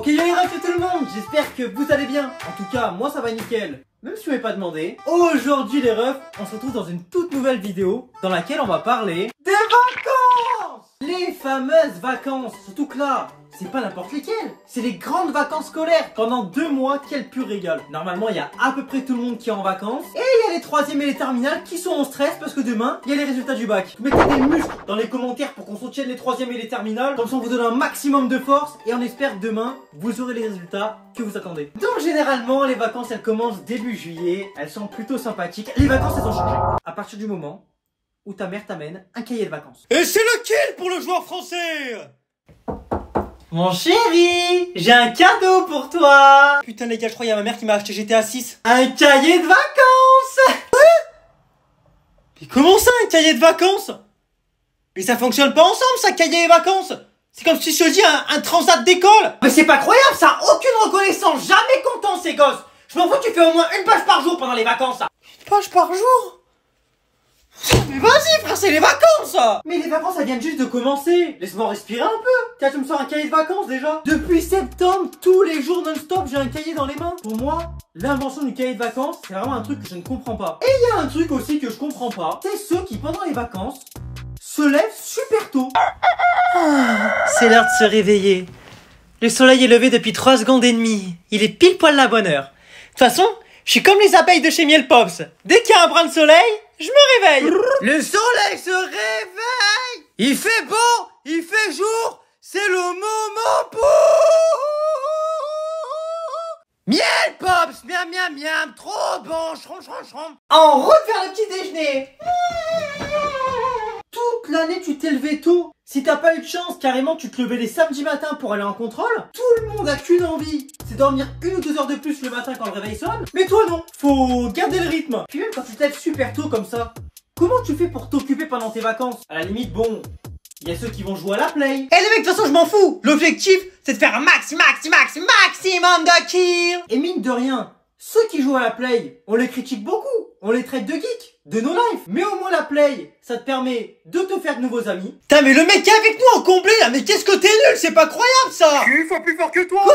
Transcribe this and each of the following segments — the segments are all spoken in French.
Ok, yo les refs tout le monde, j'espère que vous allez bien. En tout cas, moi ça va nickel. Même si vous m'avez pas demandé. Aujourd'hui les refs, on se retrouve dans une toute nouvelle vidéo dans laquelle on va parler des vacances. Les fameuses vacances. Surtout que là, c'est pas n'importe lesquelles. C'est les grandes vacances scolaires. Pendant 2 mois, quel pur régal. Normalement, il y a à peu près tout le monde qui est en vacances. Et il y a les 3e et les terminales qui sont en stress parce que demain, il y a les résultats du bac. Mettez des muscles dans les commentaires pour qu'on soutienne les 3e et les terminales. Comme ça, on vous donne un maximum de force. Et on espère que demain, vous aurez les résultats que vous attendez. Donc généralement, les vacances, elles commencent début juillet. Elles sont plutôt sympathiques. Les vacances, elles ont changé. À partir du moment où ta mère t'amène un cahier de vacances. Et c'est lequel pour le joueur français? Mon chéri, j'ai un cadeau pour toi. Putain les gars, je crois qu'il y a ma mère qui m'a acheté GTA 6. Un cahier de vacances. Mais comment ça, un cahier de vacances? Mais ça fonctionne pas ensemble, ça, cahier et vacances. C'est comme si je te dis un transat d'école. Mais c'est pas croyable, ça a aucune reconnaissance, jamais content ces gosses. Je m'en fous, tu fais au moins une page par jour pendant les vacances. Une page par jour? Mais vas-y frère, c'est les vacances. Mais les vacances, elles viennent juste de commencer. Laisse-moi respirer un peu. Tiens, tu me sors un cahier de vacances déjà. Depuis septembre, tous les jours non-stop, j'ai un cahier dans les mains. Pour moi, l'invention du cahier de vacances, c'est vraiment un truc que je ne comprends pas. Et il y a un truc aussi que je comprends pas. C'est ceux qui, pendant les vacances, se lèvent super tôt. C'est l'heure de se réveiller. Le soleil est levé depuis 3 secondes et demie. Il est pile poil la bonne heure. De toute façon, je suis comme les abeilles de chez Miel Pops. Dès qu'il y a un brin de soleil, je me réveille. Le soleil se réveille. Il fait beau, il fait jour. C'est le moment pour... Miel Pops, miam miam miam, trop bon, chrom chrom chrom. En route vers le petit déjeuner. Toute l'année tu t'es levé tôt. Si t'as pas eu de chance, carrément tu te levais les samedis matins pour aller en contrôle. Tout le monde a qu'une envie, c'est dormir 1 ou 2 heures de plus le matin quand le réveil sonne. Mais toi non, faut garder le rythme. Puis même quand tu te lèves super tôt comme ça, comment tu fais pour t'occuper pendant tes vacances? À la limite, bon, il y a ceux qui vont jouer à la play. Eh les mecs, de toute façon je m'en fous. L'objectif c'est de faire un maximum de kills. Et mine de rien, ceux qui jouent à la play, on les critique beaucoup. On les traite de geeks, de no life. Mais au moins la play, ça te permet de te faire de nouveaux amis. Putain mais le mec est avec nous en comblé là, mais qu'est-ce que t'es nul, c'est pas croyable ça. Je suis 1 fois plus fort que toi. Quoi?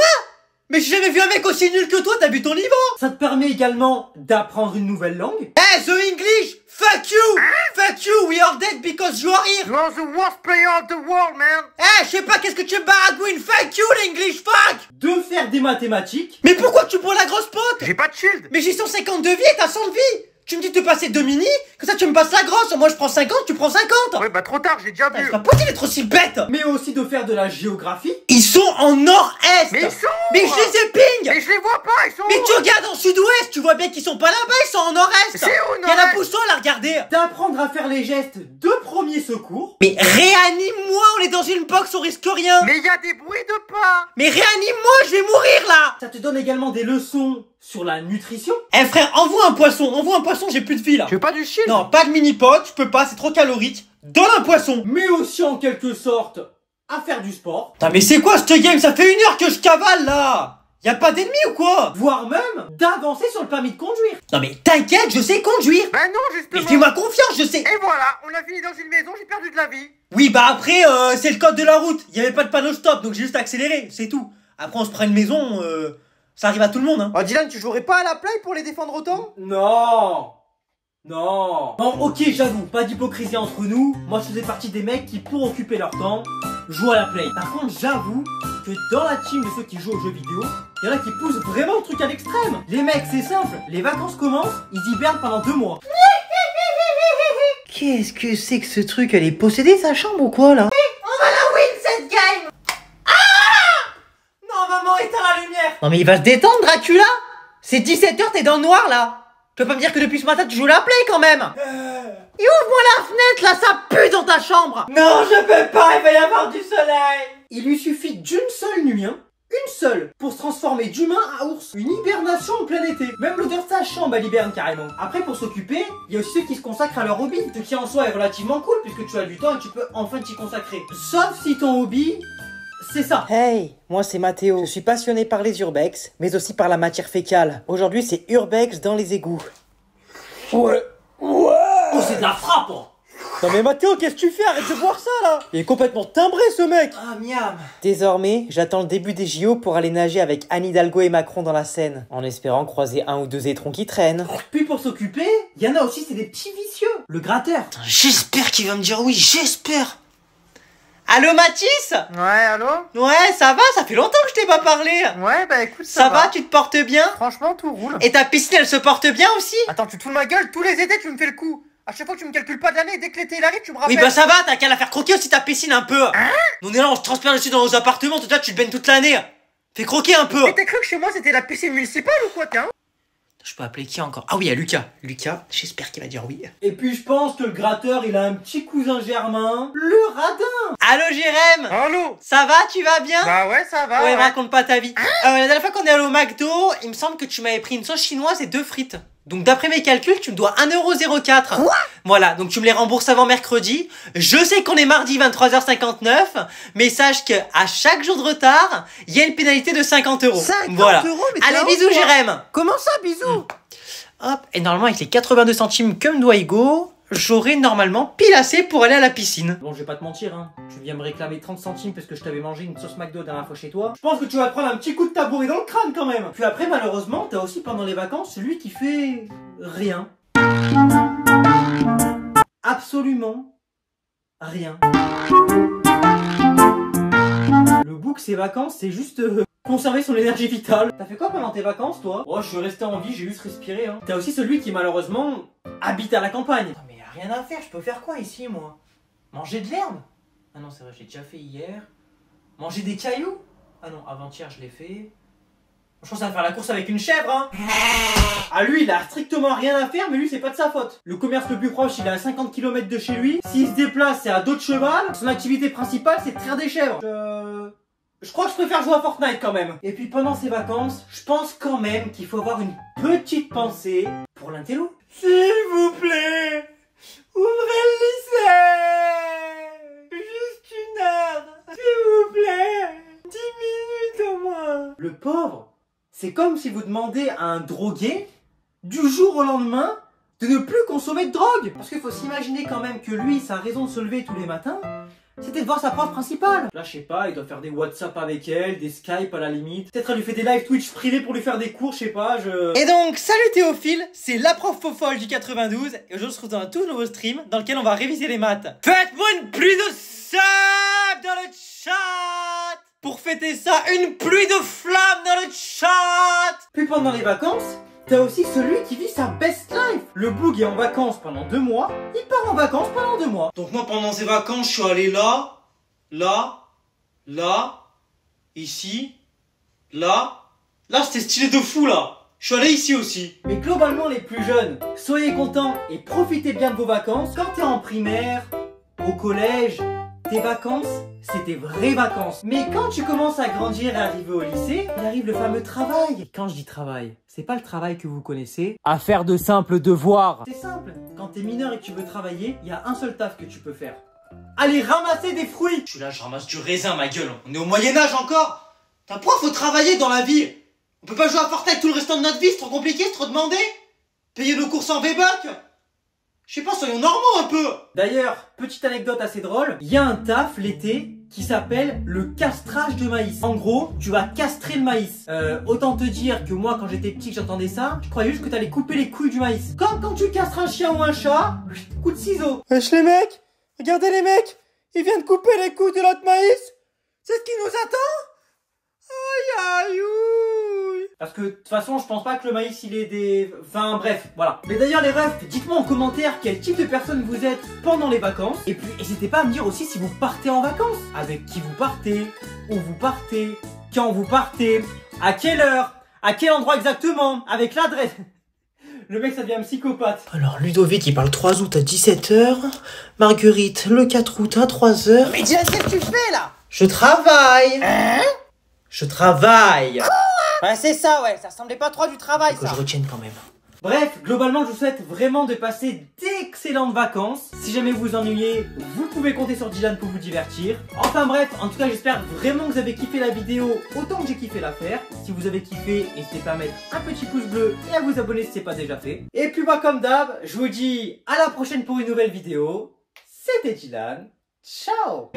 Mais j'ai jamais vu un mec aussi nul que toi, t'as vu ton niveau. Ça te permet également d'apprendre une nouvelle langue. Eh, the English, fuck you. Fuck you, we are dead because you are here. You are the worst player of the world, man. Eh, je sais pas qu'est-ce que tu me baragouines, fuck you l'English, fuck. De faire des mathématiques. Mais pourquoi tu prends la grosse pote? J'ai pas de shield. Mais j'ai 150 de vie et t'as 100 de vie. Tu me dis de te passer 2 mini, que ça tu me passes la grosse, moi je prends 50, tu prends 50. Ouais bah trop tard, j'ai déjà C'est vu. pas possible d'être aussi bête. Mais aussi de faire de la géographie. Ils sont en nord-est. Mais ils sont où? Mais je les ai ping. Mais je les vois pas, ils sont Mais où? tu regardes en sud-ouest, tu vois bien qu'ils sont pas là-bas, ils sont en nord-est. C'est où, Il y a la nord-est? boussole à regarder. D'apprendre à faire les gestes de premier secours. Mais réanime-moi, on est dans une box, on risque rien. Mais y a des bruits de pas. Mais réanime-moi, je vais mourir là. Ça te donne également des leçons sur la nutrition. Eh frère, envoie un poisson, j'ai plus de vie là. Tu veux pas du shield? Non, pas de mini-pot, je peux pas, c'est trop calorique. Donne un poisson. Mais aussi en quelque sorte à faire du sport. Putain mais c'est quoi cette game? Ça fait 1 heure que je cavale là. Y a pas d'ennemis ou quoi? Voire même d'avancer sur le permis de conduire. Non mais t'inquiète, je sais conduire. Bah non, Mais justement. fais-moi confiance, je sais. Et voilà, on a fini dans une maison, j'ai perdu de la vie. Oui bah après, c'est le code de la route. Y avait pas de panneau stop, donc j'ai juste accéléré, c'est tout. Après on se prend une maison, ça arrive à tout le monde hein. Oh Dylan, tu jouerais pas à la play pour les défendre autant? Non. Non. Bon, ok, j'avoue, pas d'hypocrisie entre nous. Moi, je faisais partie des mecs qui, pour occuper leur temps, jouent à la play. Par contre, j'avoue que dans la team de ceux qui jouent aux jeux vidéo, il y en a qui poussent vraiment le truc à l'extrême. Les mecs, c'est simple. Les vacances commencent, ils hibernent pendant 2 mois. Qu'est-ce que c'est que ce truc? Elle est possédée sa chambre ou quoi là? On va la win cette game. Non, maman, éteins la lumière. Non mais il va se détendre Dracula. C'est 17h, t'es dans le noir là. Tu peux pas me dire que depuis ce matin tu joues la play quand même. Et ouvre-moi la fenêtre là, ça pue dans ta chambre. Non, je peux pas, il va y avoir du soleil. Il lui suffit d'une seule nuit, hein. Une seule, pour se transformer d'humain à ours. Une hibernation en plein été. Même l'odeur de sa chambre, elle hiberne carrément. Après, pour s'occuper, il y a aussi ceux qui se consacrent à leur hobby. Ce qui en soi est relativement cool, puisque tu as du temps et tu peux enfin t'y consacrer. Sauf si ton hobby, c'est ça. Hey, moi c'est Mathéo. Je suis passionné par les urbex, mais aussi par la matière fécale. Aujourd'hui c'est urbex dans les égouts. Oh, c'est de la frappe, hein. Non mais Mathéo, qu'est-ce que tu fais? Arrête de boire ça là. Il est complètement timbré ce mec. Ah miam. Désormais, j'attends le début des JO pour aller nager avec Anne Hidalgo et Macron dans la Seine, en espérant croiser un ou deux étrons qui traînent. Puis pour s'occuper, il y en a aussi, c'est des petits vicieux. Le gratteur. J'espère qu'il va me dire oui, j'espère. Allô Mathis? Ouais, allô? Ouais, ça va, ça fait longtemps que je t'ai pas parlé. Ouais, bah écoute, Ça va, tu te portes bien? Franchement, tout roule. Et ta piscine, elle se porte bien aussi? Attends, tu te fous de ma gueule? Tous les étés, tu me fais le coup. À chaque fois que tu me calcules pas de l'année, dès que l'été il arrive, tu me rappelles. Oui, bah ça va, t'as qu'à la faire croquer aussi ta piscine un peu. On est là, on se transfère dessus dans nos appartements, toi tu te baignes toute l'année. Fais croquer un peu. Mais t'as cru que chez moi c'était la piscine municipale ou quoi, tiens? Je peux appeler qui encore? Ah oui, à Lucas. Lucas, j'espère qu'il va dire oui. Et puis je pense que le gratteur, il a un petit cousin germain, le radin. Allô Jérém? Allô? Ça va, tu vas bien? Bah ouais, ça va. Ouais, me raconte pas ta vie. La dernière fois qu'on est allé au McDo, il me semble que tu m'avais pris une sauce chinoise et 2 frites. Donc d'après mes calculs, tu me dois 1,04 €. Quoi? Voilà, donc tu me les rembourses avant mercredi. Je sais qu'on est mardi 23h59, mais sache que à chaque jour de retard, il y a une pénalité de 50 €. 50 voilà. €, mais t'es Allez, un bisous ouf, toi. Jérém. Comment ça, bisous? Hop, et normalement avec les 82 centimes que me doit Hugo, j'aurai normalement pile assez pour aller à la piscine. Bon, je vais pas te mentir, hein. Tu viens me réclamer 30 centimes parce que je t'avais mangé une sauce McDo la dernière fois chez toi. Je pense que tu vas te prendre un petit coup de tabouret dans le crâne quand même. Puis après, malheureusement, t'as aussi pendant les vacances celui qui fait rien. Absolument rien. Le book, ses vacances, c'est juste conserver son énergie vitale. T'as fait quoi pendant tes vacances, toi? Oh, je suis resté en vie, j'ai juste respiré, hein. T'as aussi celui qui, malheureusement, habite à la campagne. Non, mais y a rien à faire, je peux faire quoi ici, moi? Manger de l'herbe? Ah non, c'est vrai, je l'ai déjà fait hier. Manger des cailloux? Ah non, avant-hier, je l'ai fait. Je pense à faire la course avec une chèvre, hein. Ah, lui, il a strictement rien à faire, mais lui, c'est pas de sa faute. Le commerce le plus proche, il est à 50 km de chez lui. S'il se déplace, c'est à dos de cheval. Son activité principale, c'est de traire des chèvres. Je crois que je préfère jouer à Fortnite quand même. Et puis pendant ces vacances, je pense quand même qu'il faut avoir une petite pensée pour l'intello. S'il vous plaît, ouvrez le lycée. Juste 1 heure. S'il vous plaît. 10 minutes au moins. Le pauvre, c'est comme si vous demandez à un drogué, du jour au lendemain, de ne plus consommer de drogue. Parce qu'il faut s'imaginer quand même que lui, sa raison de se lever tous les matins, c'était de voir sa prof principale. Là, je sais pas, il doit faire des WhatsApp avec elle, des Skype à la limite. Peut-être elle lui fait des live Twitch privés pour lui faire des cours, je sais pas, Et donc, salut Théophile, c'est la prof faux folle du 92, et aujourd'hui on se retrouve dans un tout nouveau stream dans lequel on va réviser les maths. Faites-moi une pluie de sub dans le chat. Pour fêter ça, une pluie de flammes dans le chat. Puis pendant les vacances, t'as aussi celui qui vit sa best life. Le boug est en vacances pendant 2 mois, il part en vacances pendant 2 mois. Donc moi pendant ces vacances, je suis allé là, ici, là c'était stylé de fou là. Je suis allé ici aussi. Mais globalement les plus jeunes, soyez contents et profitez bien de vos vacances. Quand t'es en primaire, au collège, tes vacances, c'est tes vraies vacances. Mais quand tu commences à grandir et arriver au lycée, il arrive le fameux travail. Et quand je dis travail, c'est pas le travail que vous connaissez. À faire de simples devoirs. C'est simple. Quand t'es mineur et que tu veux travailler, il y a un seul taf que tu peux faire. Aller ramasser des fruits. Je suis là, je ramasse du raisin, ma gueule. On est au Moyen-Âge encore. T'as pourquoi faut travailler dans la vie? On peut pas jouer à Fortnite tout le restant de notre vie, c'est trop compliqué, c'est trop demandé. Payer nos courses en V-Bucks. Je sais pas, soyons normaux un peu. D'ailleurs, petite anecdote assez drôle, il y a un taf l'été qui s'appelle le castrage de maïs. En gros, tu vas castrer le maïs. Autant te dire que moi, quand j'étais petit, j'entendais ça, je croyais juste que t'allais couper les couilles du maïs. Comme quand tu castres un chien ou un chat, coup de ciseau. Wesh les mecs, regardez les mecs, ils viennent couper les couilles de notre maïs. C'est ce qui nous attend. Aïe aïe ouille. Parce que de toute façon, je pense pas que le maïs il est des... Enfin bref, voilà. Mais d'ailleurs les refs, dites-moi en commentaire quel type de personne vous êtes pendant les vacances. Et puis n'hésitez pas à me dire aussi si vous partez en vacances. Avec qui vous partez, où vous partez, quand vous partez, à quelle heure, à quel endroit exactement, avec l'adresse. Le mec ça devient un psychopathe. Alors Ludovic il parle 3 août à 17 h, Marguerite le 4 août à 3 h. Mais Dylan, qu'est-ce que tu fais là? Je travaille. Hein? Je travaille. Ouais, c'est ça, ouais, ça ressemblait pas trop à du travail, Faut que ça. je retienne quand même. Bref, globalement, je vous souhaite vraiment de passer d'excellentes vacances. Si jamais vous vous ennuyez, vous pouvez compter sur Dylan pour vous divertir. Enfin bref, en tout cas, j'espère vraiment que vous avez kiffé la vidéo autant que j'ai kiffé la faire. Si vous avez kiffé, n'hésitez pas à mettre un petit pouce bleu et à vous abonner si ce n'est pas déjà fait. Et puis moi, comme d'hab, je vous dis à la prochaine pour une nouvelle vidéo. C'était Dylan. Ciao.